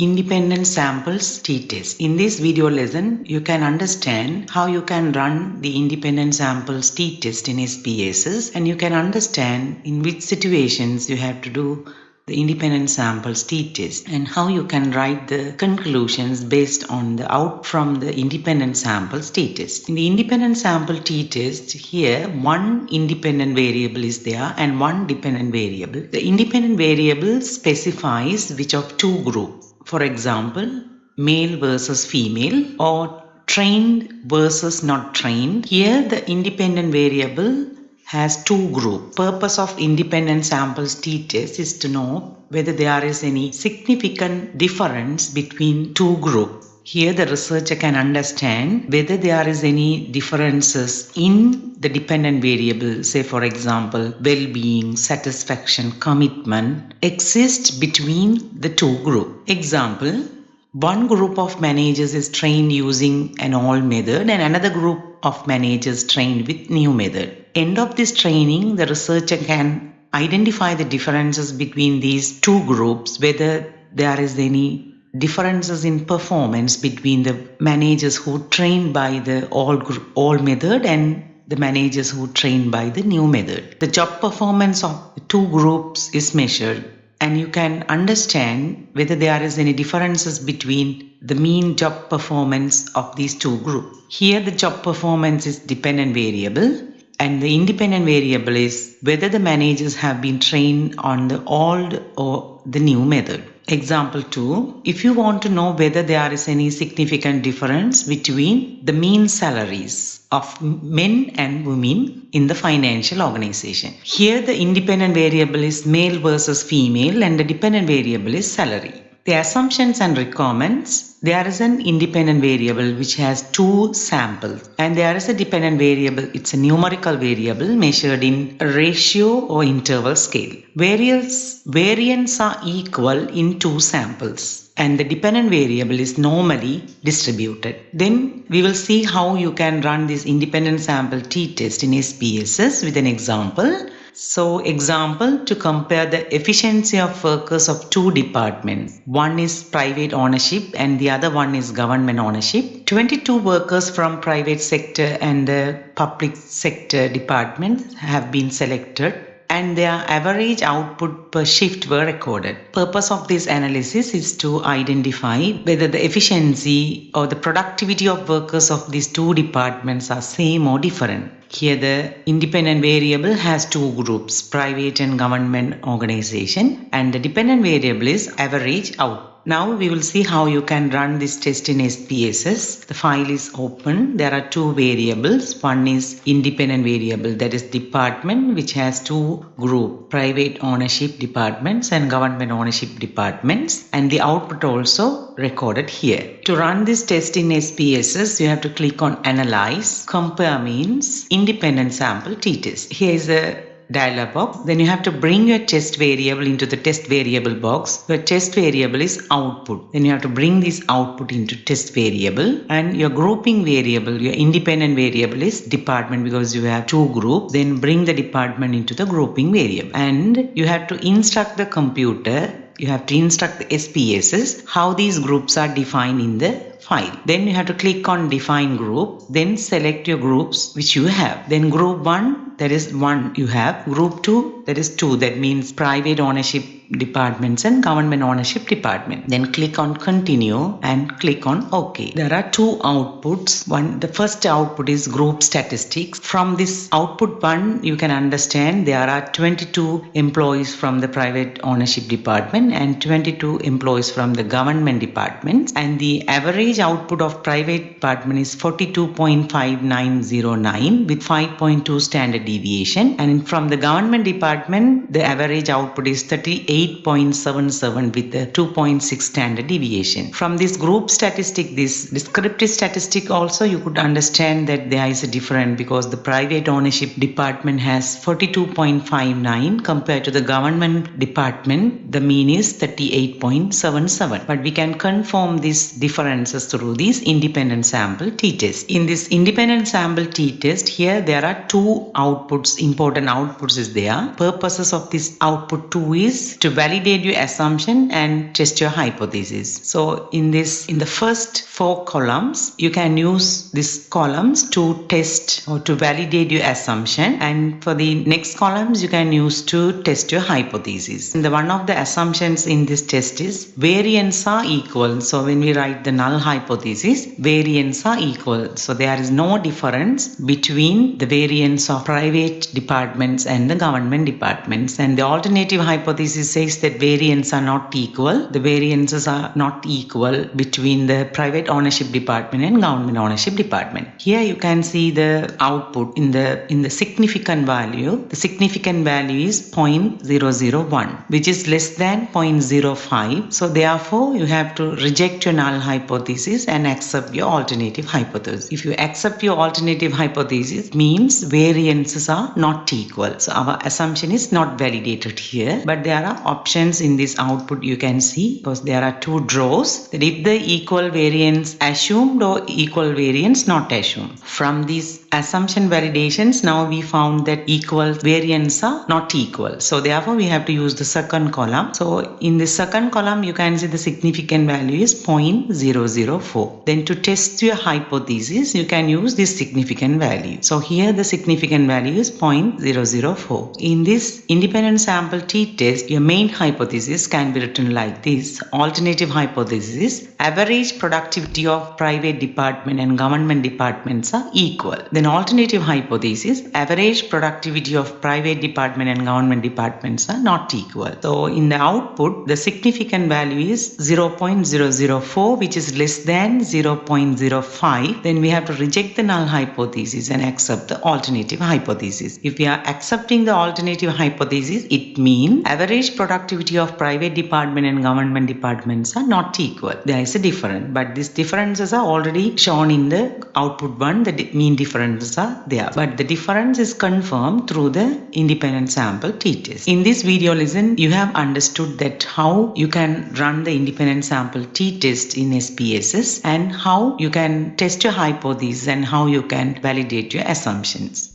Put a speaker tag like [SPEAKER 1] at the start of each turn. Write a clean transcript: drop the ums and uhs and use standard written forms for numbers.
[SPEAKER 1] Independent samples t-test. In this video lesson, you can understand how you can run the independent samples t-test in SPSS, and you can understand in which situations you have to do the independent samples t-test and how you can write the conclusions based on the out from the independent samples t-test. In the independent sample t-test, here one independent variable is there and one dependent variable. The independent variable specifies which of two groups. For example, male versus female or trained versus not trained. Here the independent variable has two groups. Purpose of independent samples t-test is to know whether there is any significant difference between two groups. Here the researcher can understand whether there is any differences in the dependent variable, say for example, well-being, satisfaction, commitment, exist between the two groups. Example, one group of managers is trained using an old method and another group of managers trained with new method. End of this training, the researcher can identify the differences between these two groups, whether there is any differences in performance between the managers who trained by the old method and the managers who trained by the new method. The job performance of the two groups is measured, and you can understand whether there is any differences between the mean job performance of these two groups. Here the job performance is dependent variable and the independent variable is whether the managers have been trained on the old or the new method. Example 2, if you want to know whether there is any significant difference between the mean salaries of men and women in the financial organization. Here the independent variable is male versus female and the dependent variable is salary. The assumptions and requirements, there is an independent variable which has two samples and there is a dependent variable, it's a numerical variable measured in a ratio or interval scale. Variance are equal in two samples and the dependent variable is normally distributed. Then we will see how you can run this independent sample t-test in SPSS with an example. So example, to compare the efficiency of workers of two departments. One is private ownership and the other one is government ownership. 22 workers from private sector and the public sector departments have been selected and their average output per shift were recorded. Purpose of this analysis is to identify whether the efficiency or the productivity of workers of these two departments are same or different. Here the independent variable has two groups, private and government organization, and the dependent variable is average output. Now we will see how you can run this test in SPSS. The file is open. There are two variables. One is independent variable, that is department, which has two groups, private ownership departments and government ownership departments, and the output also recorded here. To run this test in SPSS, you have to click on Analyze. Compare means independent sample t-test. Here is a dialog box. Then you have to bring your test variable into the test variable box. Your test variable is output. Then you have to bring this output into test variable, and your grouping variable, your independent variable is department because you have two groups. Then bring the department into the grouping variable, and you have to instruct the computer. You have to instruct the SPSS how these groups are defined in the file. Then you have to click on define group, then select your groups which you have. Then group 1, that is 1 you have. Group 2, that is 2, that means private ownership departments and government ownership department. Then click on continue and click on OK. There are two outputs. The first output is group statistics. From this output 1, you can understand there are 22 employees from the private ownership department and 22 employees from the government department, and the average output of private department is 42.5909 with 5.2 standard deviation, and from the government department the average output is 38.77 with a 2.6 standard deviation. From this group statistic, this descriptive statistic also, you could understand that there is a difference because the private ownership department has 42.59 compared to the government department the mean is 38.77, but we can confirm these differences through this independent sample t-test. In this independent sample t-test, here there are two outputs outputs, important outputs is there. Purposes of this output 2 is to validate your assumption and test your hypothesis. So in the first 4 columns, you can use these columns to test or to validate your assumption, and for the next columns you can use to test your hypothesis. And one of the assumptions in this test is variance are equal. So when we write the null hypothesis, variance are equal. So there is no difference between the variance of private departments and the government departments. And the alternative hypothesis says that variance are not equal. The variances are not equal between the private ownership department and government ownership department. Here you can see the output in the significant value. The significant value is 0.001, which is less than 0.05. So therefore you have to reject your null hypothesis and accept your alternative hypothesis. If you accept your alternative hypothesis, means variances are not equal. So our assumption is not validated here, but there are options in this output you can see, because there are 2 draws, that if the equal variance assumed or equal variance not assumed. From these assumption validations, now we found that equal variance are not equal. So therefore we have to use the second column. So in the second column you can see the significant value is 0.004. Then to test your hypothesis, you can use this significant value. So here the significant value is 0.004. In this independent sample t-test, your main hypothesis can be written like this. Alternative hypothesis: average productivity of private department and government departments are equal. Then alternative hypothesis: average productivity of private department and government departments are not equal. So in the output, the significant value is 0.004, which is less than 0.05. Then we have to reject the null hypothesis and accept the alternative hypothesis. If we are accepting the alternative hypothesis, it means average productivity of private department and government departments are not equal. There is a difference, but these differences are already shown in the output 1. The mean differences are there, but the difference is confirmed through the independent sample t-test. In this video lesson, you have understood that how you can run the independent sample t-test in SPSS, and how you can test your hypothesis and how you can validate your assumptions.